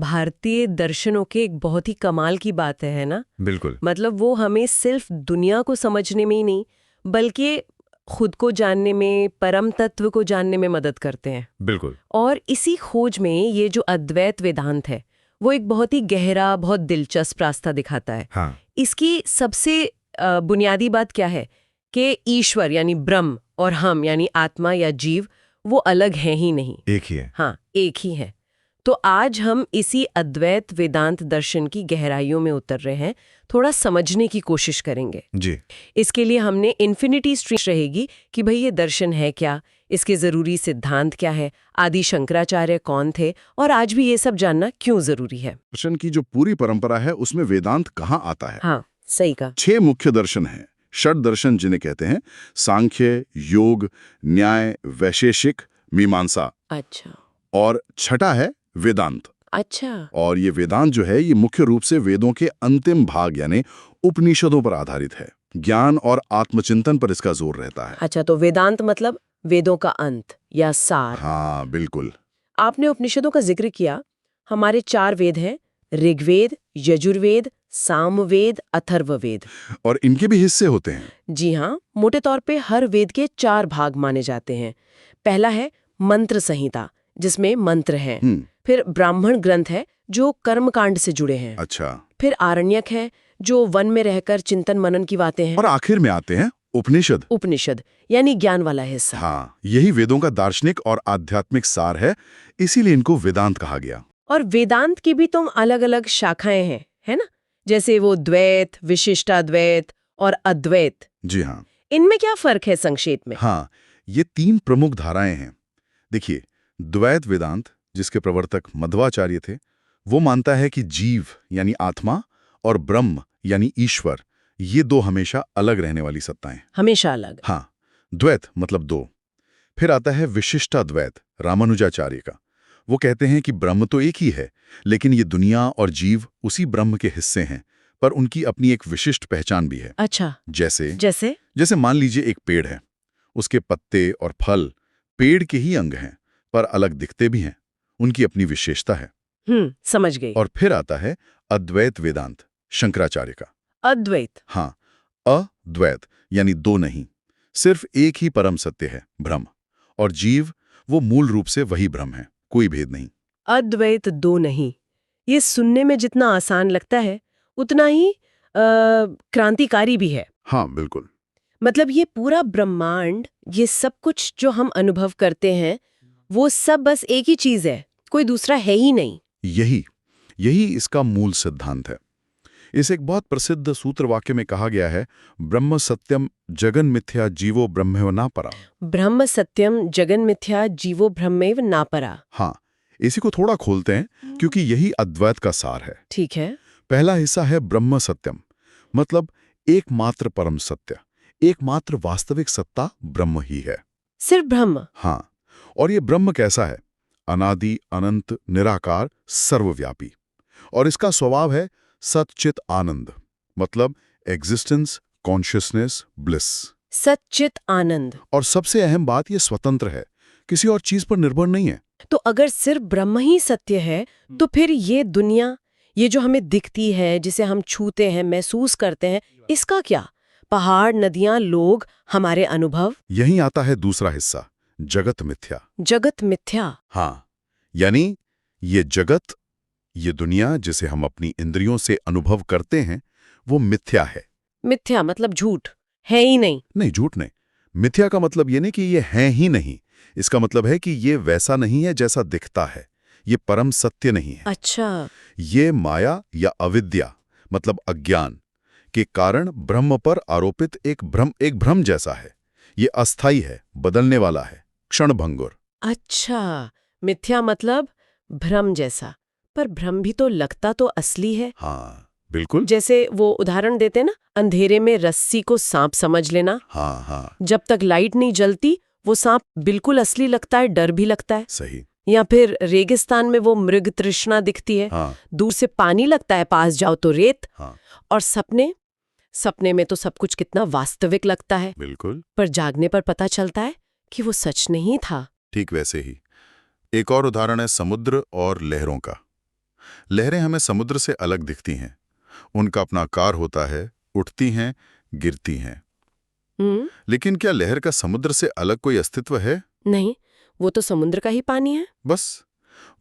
भारतीय दर्शनों के एक बहुत ही कमाल की बात है ना? बिल्कुल। मतलब वो हमें सिर्फ दुनिया को समझने में ही नहीं, बल्कि खुद को जानने में, परम तत्व को जानने में मदद करते हैं। बिल्कुल। और इसी खोज में ये जो अद्वैत वेदांत है, वो एक बहुत ही गहरा, बहुत दिलचस्प रास्ता दिखाता है। हाँ। इसकी सबसे बुनियादी बात क्या है कि ईश्वर यानी ब्रह्म और हम यानी आत्मा या जीव, वो अलग हैं ही नहीं। एक ही है। हाँ, एक ही है। तो आज हम इसी अद्वैत वेदांत दर्शन की गहराइयों में उतर रहे हैं, थोड़ा समझने की कोशिश करेंगे जी। इसके लिए हमने इन्फिनिटी स्ट्रीम रहेगी कि भाई ये दर्शन है क्या, इसके जरूरी सिद्धांत क्या है, आदि शंकराचार्य कौन थे, और आज भी ये सब जानना क्यों जरूरी है। दर्शन की जो पूरी परंपरा है उसमें वेदांत कहाँ आता है? हाँ, सही कहा। 6 मुख्य दर्शन हैं। षट दर्शन जिन्हें कहते हैं, सांख्य, योग, न्याय, वैशेषिक, मीमांसा। अच्छा। और छठा है वेदांत। अच्छा। और ये वेदांत जो है ये मुख्य रूप से वेदों के अंतिम भाग यानी उपनिषदों पर आधारित है। ज्ञान और आत्मचिंतन पर इसका जोर रहता है। अच्छा, तो वेदांत मतलब वेदों का अंत या सार। हाँ बिल्कुल। आपने उपनिषदों का जिक्र किया। हमारे 4 वेद हैं, ऋग्वेद, यजुर्वेद, सामवेद, अथर्ववेद। और इनके भी हिस्से होते हैं। जी हाँ, मोटे तौर पे हर वेद के 4 भाग माने जाते हैं। पहला है मंत्र संहिता, जिसमें मंत्र हैं। फिर ब्राह्मण ग्रंथ है जो कर्मकांड से जुड़े हैं। अच्छा। फिर आरण्यक है जो वन में रहकर चिंतन मनन की बातें हैं। और आखिर में आते हैं उपनिषद। उपनिषद यानी ज्ञान वाला हिस्सा। हाँ, यही वेदों का दार्शनिक और आध्यात्मिक सार है, इसीलिए इनको वेदांत कहा गया। और वेदांत की भी तो अलग अलग शाखाएं हैं, है ना? जैसे वो द्वैत, विशिष्टाद्वैत और अद्वैत। जी हाँ। इनमें क्या फर्क है संक्षेप में? हाँ, ये 3 प्रमुख धाराएं हैं। देखिए, द्वैत वेदांत, जिसके प्रवर्तक मध्वाचार्य थे, वो मानता है कि जीव यानी आत्मा और ब्रह्म यानी ईश्वर, ये 2 हमेशा अलग रहने वाली सत्ताएं। हमेशा अलग। हाँ, द्वैत मतलब 2। फिर आता है विशिष्टाद्वैत रामानुजाचार्य का। वो कहते हैं कि ब्रह्म तो एक ही है, लेकिन ये दुनिया और जीव उसी ब्रह्म के हिस्से हैं, पर उनकी अपनी एक विशिष्ट पहचान भी है। अच्छा। जैसे मान लीजिए एक पेड़ है, उसके पत्ते और फल पेड़ के ही अंग हैं, पर अलग दिखते भी हैं। उनकी अपनी विशेषता है। समझ गई। और फिर आता है अद्वैत वेदांत शंकराचार्य का। अद्वैत। हाँ, अद्वैत यानी 2 नहीं, सिर्फ एक ही परम सत्य है, ब्रह्म। और जीव वो मूल रूप से वही ब्रह्म है, कोई भेद नहीं। अद्वैत 2 नहीं, ये सुनने में जितना आसान लगता है उतना ही क्रांतिकारी भी है। हाँ बिल्कुल। मतलब ये पूरा ब्रह्मांड, ये सब कुछ जो हम अनुभव करते हैं, वो सब बस एक ही चीज है, कोई दूसरा है ही नहीं। यही इसका मूल सिद्धांत है। इस एक बहुत प्रसिद्ध सूत्र वाक्य में कहा गया है, ब्रह्म सत्यम जगन मिथ्या जीवो ब्रह्मेव ना परा। ब्रह्म सत्यम जगन मिथ्या जीवो ब्रह्मेव ना परा। हाँ, इसी को थोड़ा खोलते हैं, क्योंकि यही अद्वैत का सार है। ठीक है। पहला हिस्सा है ब्रह्म सत्यम, मतलब एकमात्र परम सत्य, एकमात्र वास्तविक सत्ता ब्रह्म ही है। सिर्फ ब्रह्म? हाँ, और ये ब्रह्म कैसा है? अनादि, अनंत, निराकार, सर्वव्यापी। और इसका स्वभाव है सच्चित आनंद, मतलब एग्जिस्टेंस, कॉन्शियसनेस, ब्लिस। सच्चित आनंद। और सबसे अहम बात, ये स्वतंत्र है, किसी और चीज पर निर्भर नहीं है। तो अगर सिर्फ ब्रह्म ही सत्य है, तो फिर ये दुनिया, ये जो हमें दिखती है, जिसे हम छूते हैं, महसूस करते हैं, इसका क्या? पहाड़, नदियां, लोग, हमारे अनुभव? यही आता है दूसरा हिस्सा, जगत मिथ्या। जगत मिथ्या? हाँ, यानी ये जगत, ये दुनिया जिसे हम अपनी इंद्रियों से अनुभव करते हैं, वो मिथ्या है। मिथ्या मतलब झूठ, है ही नहीं? नहीं, झूठ नहीं। मिथ्या का मतलब ये नहीं कि ये है ही नहीं, इसका मतलब है कि ये वैसा नहीं है जैसा दिखता है, ये परम सत्य नहीं है। अच्छा। ये माया या अविद्या, मतलब अज्ञान के कारण ब्रह्म पर आरोपित एक भ्रम जैसा है। ये अस्थाई है, बदलने वाला है, क्षणभंगुर। अच्छा, मिथ्या मतलब भ्रम जैसा, पर भ्रम भी तो लगता तो असली है। हाँ बिल्कुल। जैसे वो उदाहरण देते ना, अंधेरे में रस्सी को सांप समझ लेना। हाँ। जब तक लाइट नहीं जलती वो सांप बिल्कुल असली लगता है, डर भी लगता है। सही। या फिर रेगिस्तान में वो मृग तृष्णा दिखती है। हाँ। दूर से पानी लगता है, पास जाओ तो रेत। हाँ। और सपने में तो सब कुछ कितना वास्तविक लगता है। बिल्कुल। पर जागने पर पता चलता है कि वो सच नहीं था। ठीक वैसे ही एक और उदाहरण है समुद्र और लहरों का। लहरें हमें समुद्र से अलग दिखती हैं, उनका अपना आकार होता है, उठती हैं, गिरती हैं। लेकिन क्या लहर का समुद्र से अलग कोई अस्तित्व है? नहीं, वो तो समुद्र का ही पानी है। बस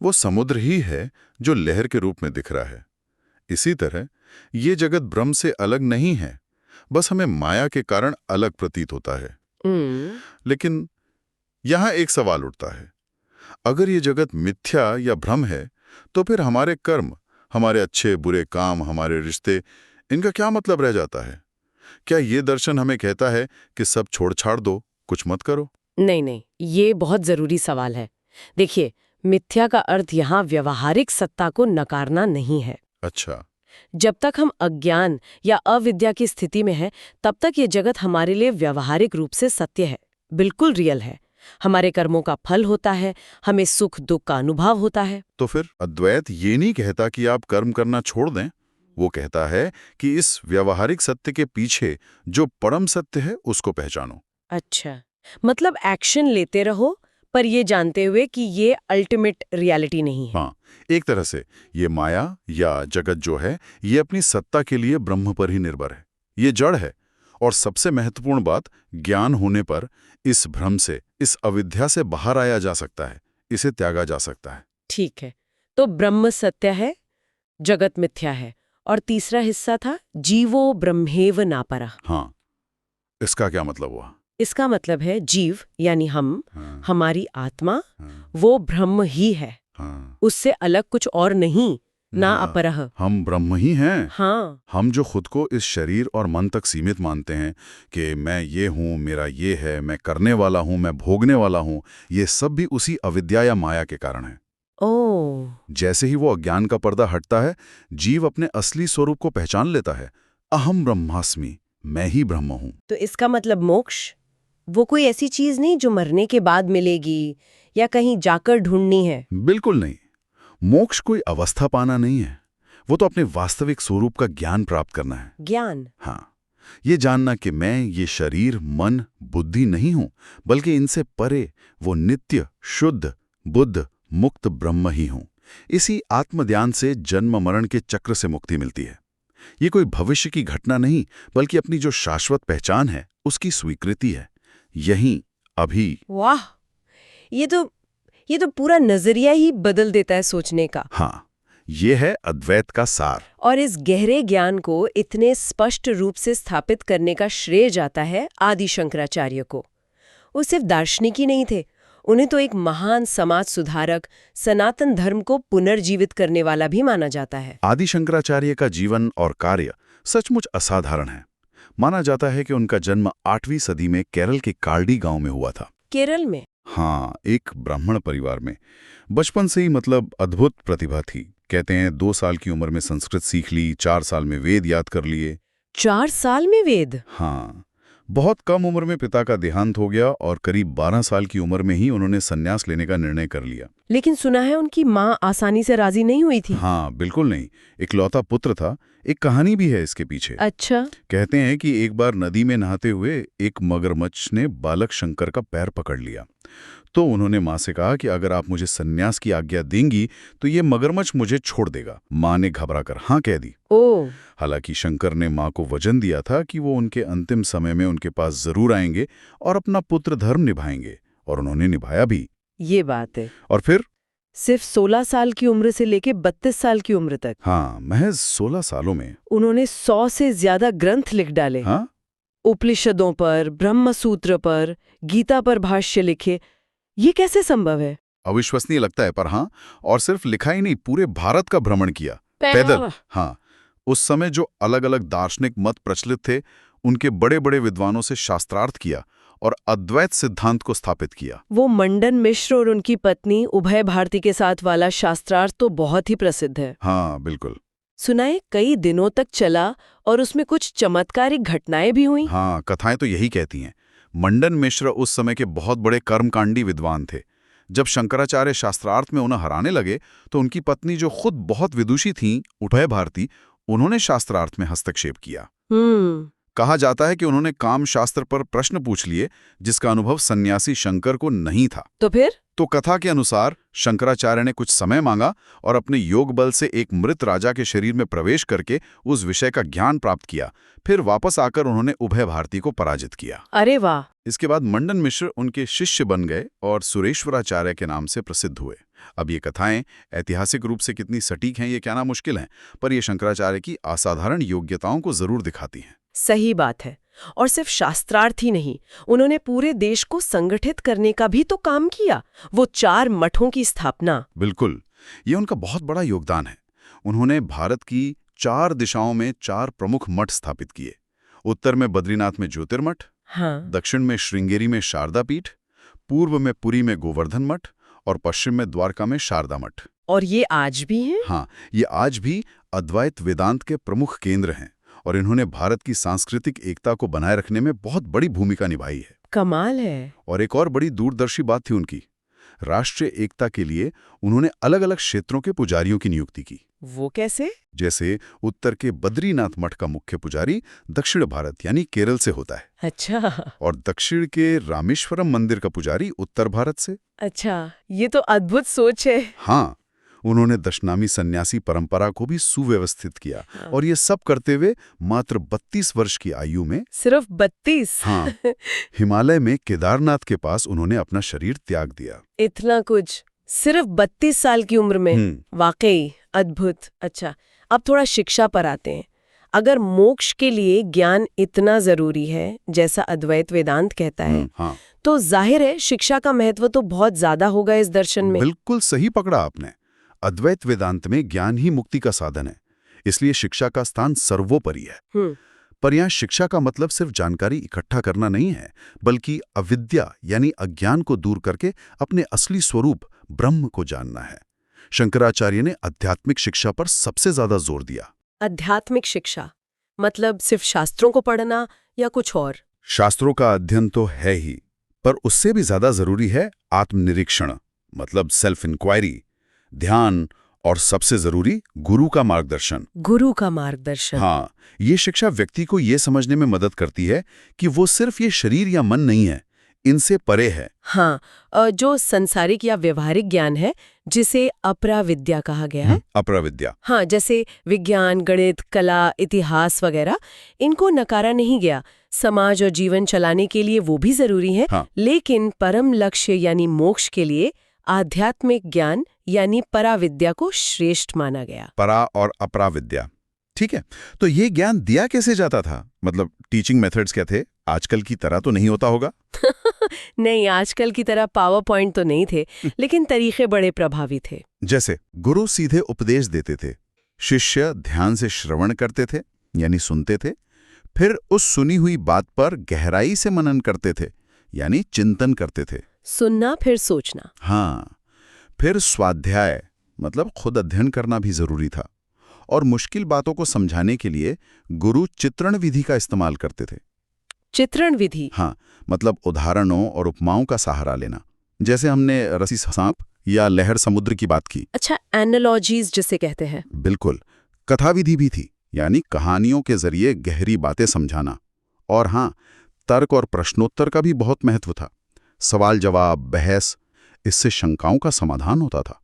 वो समुद्र ही है जो लहर के रूप में दिख रहा है। इसी तरह ये जगत ब्रह्म से अलग नहीं है, बस हमें माया के कारण अलग प्रतीत होता है। लेकिन यहां एक सवाल उठता है, अगर ये जगत मिथ्या या भ्रम है, तो फिर हमारे कर्म, हमारे अच्छे बुरे काम, हमारे रिश्ते, इनका क्या मतलब रह जाता है? क्या ये दर्शन हमें कहता है कि सब छोड़ छाड़ दो, कुछ मत करो? नहीं नहीं, ये बहुत जरूरी सवाल है। देखिए, मिथ्या का अर्थ यहाँ व्यवहारिक सत्ता को नकारना नहीं है। अच्छा। जब तक हम अज्ञान या अविद्या की स्थिति में हैं, तब तक ये जगत हमारे लिए व्यवहारिक रूप से सत्य है, बिल्कुल रियल है। हमारे कर्मों का फल होता है, हमें सुख दुख का अनुभव होता है। तो फिर अद्वैत ये नहीं कहता कि आप कर्म करना छोड़ दें, वो कहता है कि इस व्यवहारिक सत्य के पीछे जो परम सत्य है उसको पहचानो। अच्छा, मतलब एक्शन लेते रहो, पर ये जानते हुए कि ये अल्टीमेट रियलिटी नहीं है। हाँ, एक तरह से ये माया या जगत जो है, ये अपनी सत्ता के लिए ब्रह्म पर ही निर्भर है। ये जड़ है, और सबसे महत्वपूर्ण बात, ज्ञान होने पर इस भ्रम से, इस अविद्या से बाहर आया जा सकता है, इसे त्यागा जा सकता है। ठीक है, तो ब्रह्म सत्य है, जगत मिथ्या है, और तीसरा हिस्सा था जीवो ब्रह्मेव नापरः। हाँ, इसका क्या मतलब हुआ? इसका मतलब है जीव यानी हम, हाँ, हमारी आत्मा, हाँ, वो ब्रह्म ही है, हाँ, उससे अलग कुछ और नहीं, ना अपरः। हम ब्रह्म ही हैं। हाँ, हम जो खुद को इस शरीर और मन तक सीमित मानते हैं कि मैं ये हूँ, मेरा ये है, मैं करने वाला हूँ, मैं भोगने वाला हूँ, ये सब भी उसी अविद्या या माया के कारण है। ओ, जैसे ही वो अज्ञान का पर्दा हटता है, जीव अपने असली स्वरूप को पहचान लेता है। अहम ब्रह्मास्मि, मैं ही ब्रह्म हूँ। तो इसका मतलब मोक्ष वो कोई ऐसी चीज नहीं जो मरने के बाद मिलेगी या कहीं जाकर ढूंढनी है? बिल्कुल नहीं। मोक्ष कोई अवस्था पाना नहीं है, वो तो अपने वास्तविक स्वरूप का ज्ञान प्राप्त करना है। ज्ञान? हाँ, ये जानना कि मैं ये शरीर, मन, बुद्धि नहीं हूं, बल्कि इनसे परे वो नित्य, शुद्ध, बुद्ध, मुक्त ब्रह्म ही हूं। इसी आत्मध्यान से जन्म मरण के चक्र से मुक्ति मिलती है। ये कोई भविष्य की घटना नहीं, बल्कि अपनी जो शाश्वत पहचान है उसकी स्वीकृति है, यहीं अभी। वाह, ये तो पूरा नजरिया ही बदल देता है सोचने का। हाँ, ये है अद्वैत का सार। और इस गहरे ज्ञान को इतने स्पष्ट रूप से स्थापित करने का श्रेय जाता है आदि शंकराचार्य को। वो सिर्फ दार्शनिक ही नहीं थे, उन्हें तो एक महान समाज सुधारक, सनातन धर्म को पुनर्जीवित करने वाला भी माना जाता है। आदि शंकराचार्य का जीवन और कार्य सचमुच असाधारण है। माना जाता है कि उनका जन्म 8वीं सदी में केरल के कार्डी गांव में हुआ था। केरल में? हाँ, एक ब्राह्मण परिवार में। बचपन से ही मतलब अद्भुत प्रतिभा थी। कहते हैं 2 साल की उम्र में संस्कृत सीख ली, 4 साल में वेद याद कर लिए। 4 साल में वेद? हाँ, बहुत कम उम्र में पिता का देहांत हो गया और करीब 12 साल की उम्र में ही उन्होंने संन्यास लेने का निर्णय कर लिया। लेकिन सुना है उनकी माँ आसानी से राजी नहीं हुई थी। हाँ, बिल्कुल नहीं। इकलौता पुत्र था। एक कहानी भी है इसके पीछे। अच्छा। कहते हैं कि एक बार नदी में नहाते हुए एक मगरमच्छ ने बालक शंकर का पैर पकड़ लिया। तो उन्होंने माँ से कहा कि अगर आप मुझे सन्यास की आज्ञा देंगी तो ये मगरमच्छ मुझे छोड़ देगा। माँ ने घबराकर हाँ कह दी। ओह। हालांकि शंकर ने माँ को वचन दिया था कि वो उनके अंतिम समय में उनके पास जरूर आएंगे और अपना पुत्र धर्म निभाएंगे, और उन्होंने निभाया भी। ये बात है। और फिर सिर्फ 16 साल की उम्र से लेके 32 साल की उम्र तक? हाँ, महज 16 सालों में उन्होंने 100 से ज्यादा ग्रंथ लिख डाले। हाँ, उपनिषदों पर, ब्रह्मसूत्र पर, गीता पर भाष्य लिखे। ये कैसे संभव है? अविश्वसनीय लगता है, पर हाँ। और सिर्फ लिखा ही नहीं, पूरे भारत का भ्रमण किया पैदल। हाँ, उस समय जो अलग अलग दार्शनिक मत प्रचलित थे, उनके बड़े बड़े विद्वानों से शास्त्रार्थ किया और अद्वैत सिद्धांत को स्थापित किया। वो मंडन मिश्र और उनकी पत्नी उभय भारती के साथ वाला शास्त्रार्थ तो बहुत ही प्रसिद्ध है। हाँ, बिल्कुल। सुनाए कई दिनों तक चला और उसमें कुछ चमत्कारिक घटनाएं भी हुई। हाँ, कथाएं तो यही कहती हैं। मंडन मिश्र उस समय के बहुत बड़े कर्मकांडी विद्वान थे। जब शंकराचार्य शास्त्रार्थ में उन्हें हराने लगे तो उनकी पत्नी, जो खुद बहुत विदुषी थीं, उभय भारती, उन्होंने शास्त्रार्थ में हस्तक्षेप किया। कहा जाता है कि उन्होंने काम शास्त्र पर प्रश्न पूछ लिए जिसका अनुभव सन्यासी शंकर को नहीं था। तो फिर तो कथा के अनुसार शंकराचार्य ने कुछ समय मांगा और अपने योग बल से एक मृत राजा के शरीर में प्रवेश करके उस विषय का ज्ञान प्राप्त किया। फिर वापस आकर उन्होंने उभय भारती को पराजित किया। अरे वाह। इसके बाद मंडन मिश्र उनके शिष्य बन गए और सुरेश्वराचार्य के नाम से प्रसिद्ध हुए। अब ये कथाएं ऐतिहासिक रूप से कितनी सटीक हैं ये कहना मुश्किल है, पर ये शंकराचार्य की असाधारण योग्यताओं को जरूर दिखाती हैं। सही बात है। और सिर्फ शास्त्रार्थ ही नहीं, उन्होंने पूरे देश को संगठित करने का भी तो काम किया। वो 4 मठों की स्थापना। बिल्कुल, ये उनका बहुत बड़ा योगदान है। उन्होंने भारत की 4 दिशाओं में 4 प्रमुख मठ स्थापित किए। उत्तर में बद्रीनाथ में ज्योतिर्मठ, हाँ। दक्षिण में श्रृंगेरी में शारदा पीठ, पूर्व में पुरी में गोवर्धन मठ और पश्चिम में द्वारका में शारदा मठ। और ये आज भी हैं? हाँ, ये आज भी अद्वैत वेदांत के प्रमुख केंद्र हैं और इन्होंने भारत की सांस्कृतिक एकता को बनाए रखने में बहुत बड़ी भूमिका निभाई है। कमाल है। और एक और बड़ी दूरदर्शी बात थी उनकी। राष्ट्रीय एकता के लिए उन्होंने अलग अलग क्षेत्रों के पुजारियों की नियुक्ति की। वो कैसे? जैसे उत्तर के बद्रीनाथ मठ का मुख्य पुजारी दक्षिण भारत यानी केरल से होता है। अच्छा। और दक्षिण के रामेश्वरम मंदिर का पुजारी उत्तर भारत से। अच्छा, ये तो अद्भुत सोच है। हाँ, उन्होंने दशनामी सन्यासी परंपरा को भी सुव्यवस्थित किया। हाँ। और ये सब करते हुए मात्र 32 वर्ष की आयु में, सिर्फ 32? हाँ, हिमालय में केदारनाथ के पास उन्होंने अपना शरीर त्याग दिया। इतना कुछ सिर्फ 32 साल की उम्र में? वाकई अद्भुत। अच्छा, अब थोड़ा शिक्षा पर आते हैं। अगर मोक्ष के लिए ज्ञान इतना जरूरी है जैसा अद्वैत वेदांत कहता है, हाँ, तो जाहिर है शिक्षा का महत्व तो बहुत ज्यादा होगा इस दर्शन में। बिल्कुल सही पकड़ा आपने। अद्वैत वेदांत में ज्ञान ही मुक्ति का साधन है, इसलिए शिक्षा का स्थान सर्वोपरि है। पर यहाँ शिक्षा का मतलब सिर्फ जानकारी इकट्ठा करना नहीं है, बल्कि अविद्या यानी अज्ञान को दूर करके अपने असली स्वरूप ब्रह्म को जानना है। शंकराचार्य ने आध्यात्मिक शिक्षा पर सबसे ज्यादा जोर दिया। आध्यात्मिक शिक्षा मतलब सिर्फ शास्त्रों को पढ़ना या कुछ और? शास्त्रों का अध्ययन तो है ही, पर उससे भी ज्यादा जरूरी है आत्मनिरीक्षण, मतलब सेल्फ इंक्वायरी, ध्यान और सबसे जरूरी गुरु का मार्गदर्शन। गुरु का मार्गदर्शन? हाँ, ये शिक्षा व्यक्ति को ये समझने में मदद करती है कि वो सिर्फ ये शरीर या मन नहीं है, इनसे परे है। हाँ, जो संसारिक या व्यवहारिक ज्ञान है जिसे अपरा विद्या कहा गया है। अपरा विद्या। हाँ, जैसे विज्ञान, गणित, कला, इतिहास वगैरह, इनको नकारा नहीं गया। समाज और जीवन चलाने के लिए वो भी जरूरी है। हाँ। लेकिन परम लक्ष्य यानी मोक्ष के लिए आध्यात्मिक ज्ञान यानी पराविद्या को श्रेष्ठ माना गया। परा और अपरा विद्या, ठीक है। तो ये ज्ञान दिया कैसे जाता था? मतलब टीचिंग मेथड्स क्या थे? आजकल की तरह तो नहीं होता होगा? नहीं, आजकल की तरह पावर पॉइंट तो नहीं थे, लेकिन तरीके बड़े प्रभावी थे। जैसे गुरु सीधे उपदेश देते थे, शिष्य ध्यान से श्रवण करते थे यानी सुनते थे, फिर उस सुनी हुई बात पर गहराई से मनन करते थे यानी चिंतन करते थे। सुनना फिर सोचना। हाँ, फिर स्वाध्याय मतलब खुद अध्ययन करना भी जरूरी था। और मुश्किल बातों को समझाने के लिए गुरु चित्रण विधि का इस्तेमाल करते थे। चित्रण विधि? हाँ, मतलब उदाहरणों और उपमाओं का सहारा लेना, जैसे हमने रस्सी सांप या लहर समुद्र की बात की। अच्छा, एनालॉजीज जिसे कहते हैं। बिल्कुल। कथा विधि भी थी, यानी कहानियों के जरिए गहरी बातें समझाना। और हाँ, तर्क और प्रश्नोत्तर का भी बहुत महत्व था। सवाल जवाब, बहस, इससे शंकाओं का समाधान होता था।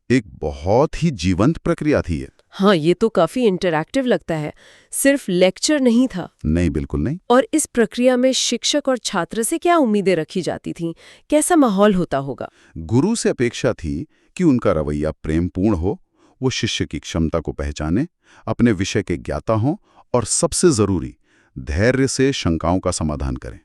एक बहुत ही जीवंत प्रक्रिया थी ये। हाँ, ये तो काफी इंटरैक्टिव लगता है। सिर्फ लेक्चर नहीं था। नहीं, बिल्कुल नहीं। और इस प्रक्रिया में शिक्षक और छात्र से क्या उम्मीदें रखी जाती थीं? कैसा माहौल होता होगा? गुरु से अपेक्षा थी कि उनका रवैया प्रेमपूर्ण हो, वो शिष्य की क्षमता को पहचाने, अपने विषय के ज्ञाता हों और सबसे जरूरी धैर्य से शंकाओं का समाधान करें।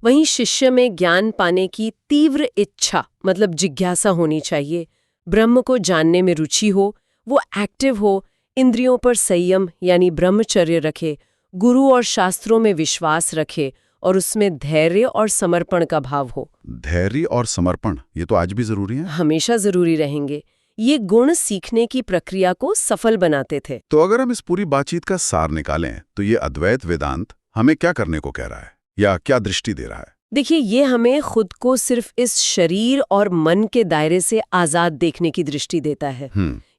वहीं शिष्य में ज्ञान पाने की तीव्र इच्छा मतलब जिज्ञासा होनी चाहिए, ब्रह्म को जानने में रुचि हो, वो एक्टिव हो, इंद्रियों पर संयम यानी ब्रह्मचर्य रखे, गुरु और शास्त्रों में विश्वास रखे और उसमें धैर्य और समर्पण का भाव हो। धैर्य और समर्पण, ये तो आज भी जरूरी है। हमेशा जरूरी रहेंगे। ये गुण सीखने की प्रक्रिया को सफल बनाते थे। तो अगर हम इस पूरी बातचीत का सार निकालें तो ये अद्वैत वेदांत हमें क्या करने को कह रहा है या क्या दृष्टि दे रहा है? देखिए, ये हमें खुद को सिर्फ इस शरीर और मन के दायरे से आजाद देखने की दृष्टि देता है।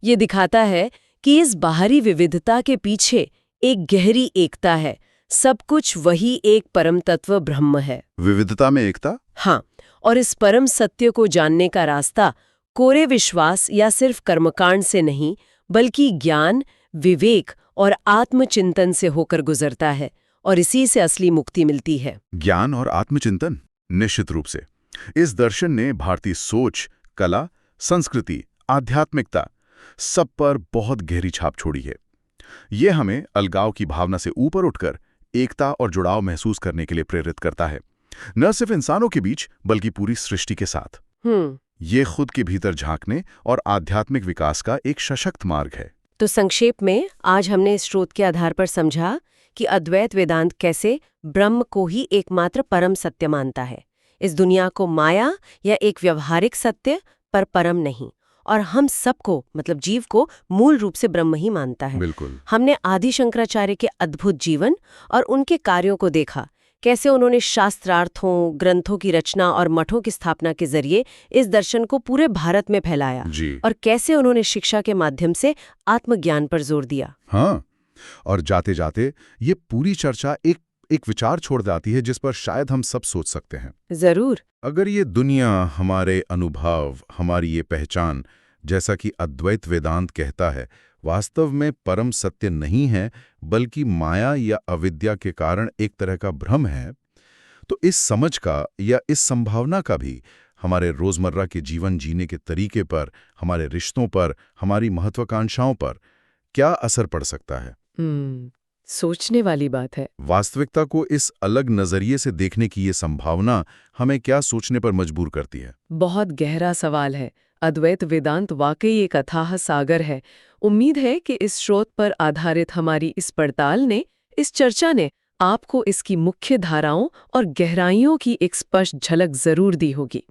ये दिखाता है कि इस बाहरी विविधता के पीछे एक गहरी एकता है, सब कुछ वही एक परम तत्व ब्रह्म है। विविधता में एकता। हाँ, और इस परम सत्य को जानने का रास्ता कोरे विश्वास या सिर्फ कर्मकांड से नहीं, बल्कि ज्ञान, विवेक और आत्मचिंतन से होकर गुजरता है, और इसी से असली मुक्ति मिलती है। ज्ञान और आत्मचिंतन, निश्चित रूप से इस दर्शन ने भारतीय सोच, कला, संस्कृति, आध्यात्मिकता सब पर बहुत गहरी छाप छोड़ी है। ये हमें अलगाव की भावना से ऊपर उठकर एकता और जुड़ाव महसूस करने के लिए प्रेरित करता है, न सिर्फ इंसानों के बीच बल्कि पूरी सृष्टि के साथ। ये खुद के भीतर झांकने और आध्यात्मिक विकास का एक सशक्त मार्ग है। तो संक्षेप में आज हमने इस स्रोत के आधार पर समझा कि अद्वैत वेदांत कैसे ब्रह्म को ही एकमात्र परम सत्य मानता है, इस दुनिया को माया या एक व्यवहारिक सत्य पर परम नहीं, और हम सबको मतलब जीव को मूल रूप से ब्रह्म ही मानता है। बिल्कुल। हमने आदि शंकराचार्य के अद्भुत जीवन और उनके कार्यों को देखा, कैसे उन्होंने शास्त्रार्थों, ग्रंथों की रचना और मठों की स्थापना के जरिए इस दर्शन को पूरे भारत में फैलाया, और कैसे उन्होंने शिक्षा के माध्यम से आत्मज्ञान पर जोर दिया। हाँ, और जाते जाते ये पूरी चर्चा एक विचार छोड़ जाती है जिस पर शायद हम सब सोच सकते हैं। जरूर। अगर ये दुनिया, हमारे अनुभव, हमारी ये पहचान, जैसा कि अद्वैत वेदांत कहता है, वास्तव में परम सत्य नहीं है बल्कि माया या अविद्या के कारण एक तरह का भ्रम है, तो इस समझ का या इस संभावना का भी हमारे रोजमर्रा के जीवन जीने के तरीके पर, हमारे रिश्तों पर, हमारी महत्वाकांक्षाओं पर क्या असर पड़ सकता है? सोचने वाली बात है। वास्तविकता को इस अलग नजरिए से देखने की ये संभावना हमें क्या सोचने पर मजबूर करती है? बहुत गहरा सवाल है। अद्वैत वेदांत वाकई एक अथाह सागर है। उम्मीद है कि इस स्रोत पर आधारित हमारी इस पड़ताल ने, इस चर्चा ने आपको इसकी मुख्य धाराओं और गहराइयों की एक स्पष्ट झलक जरूर दी होगी।